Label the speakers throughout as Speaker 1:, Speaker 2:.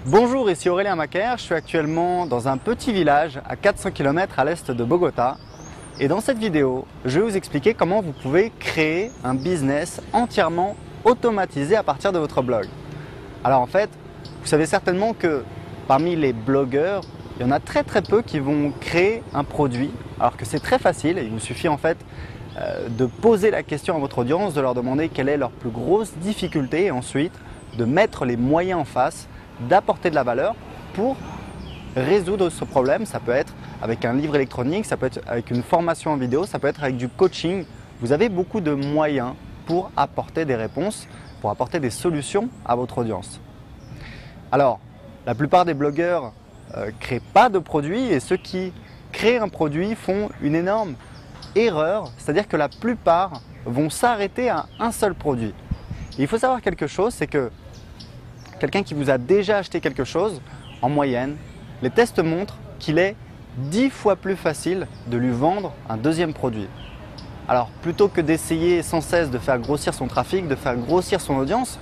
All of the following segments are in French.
Speaker 1: Bonjour, ici Aurélien Macaire, je suis actuellement dans un petit village à 400 km à l'est de Bogota. Et dans cette vidéo, je vais vous expliquer comment vous pouvez créer un business entièrement automatisé à partir de votre blog. Alors en fait, vous savez certainement que parmi les blogueurs, il y en a très peu qui vont créer un produit, alors que c'est très facile. Il vous suffit en fait de poser la question à votre audience, de leur demander quelle est leur plus grosse difficulté et ensuite de mettre les moyens en face, d'apporter de la valeur pour résoudre ce problème. Ça peut être avec un livre électronique, ça peut être avec une formation en vidéo, ça peut être avec du coaching. Vous avez beaucoup de moyens pour apporter des réponses, pour apporter des solutions à votre audience. Alors, la plupart des blogueurs ne créent pas de produit et ceux qui créent un produit font une énorme erreur, c'est-à-dire que la plupart vont s'arrêter à un seul produit. Et il faut savoir quelque chose, c'est que quelqu'un qui vous a déjà acheté quelque chose, en moyenne, les tests montrent qu'il est 10 fois plus facile de lui vendre un deuxième produit. Alors plutôt que d'essayer sans cesse de faire grossir son trafic, de faire grossir son audience,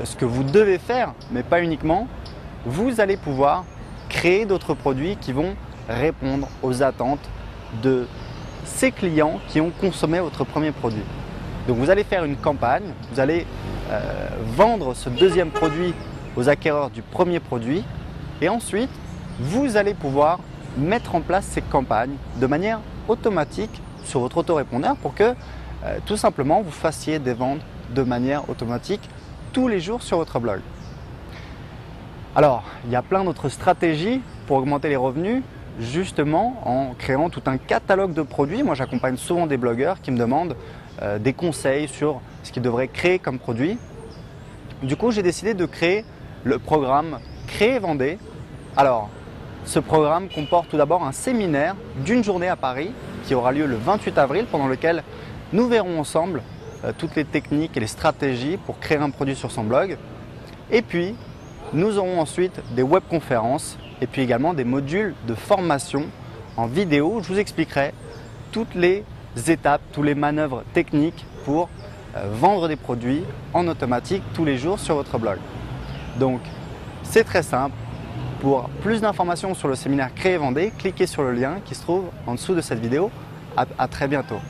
Speaker 1: ce que vous devez faire, mais pas uniquement, vous allez pouvoir créer d'autres produits qui vont répondre aux attentes de ces clients qui ont consommé votre premier produit. Donc vous allez faire une campagne, vous allez vendre ce deuxième produit aux acquéreurs du premier produit et ensuite vous allez pouvoir mettre en place ces campagnes de manière automatique sur votre autorépondeur pour que tout simplement vous fassiez des ventes de manière automatique tous les jours sur votre blog. Alors, il y a plein d'autres stratégies pour augmenter les revenus, justement en créant tout un catalogue de produits. Moi, j'accompagne souvent des blogueurs qui me demandent des conseils sur ce qu'ils devraient créer comme produit. Du coup, j'ai décidé de créer le programme Créer Vendez. Alors, ce programme comporte tout d'abord un séminaire d'une journée à Paris qui aura lieu le 28 avril pendant lequel nous verrons ensemble toutes les techniques et les stratégies pour créer un produit sur son blog. Et puis, nous aurons ensuite des webconférences et puis également des modules de formation en vidéo où je vous expliquerai toutes les étapes, toutes les manœuvres techniques pour vendre des produits en automatique tous les jours sur votre blog. Donc, c'est très simple. Pour plus d'informations sur le séminaire Créer Vendez, cliquez sur le lien qui se trouve en dessous de cette vidéo. À très bientôt.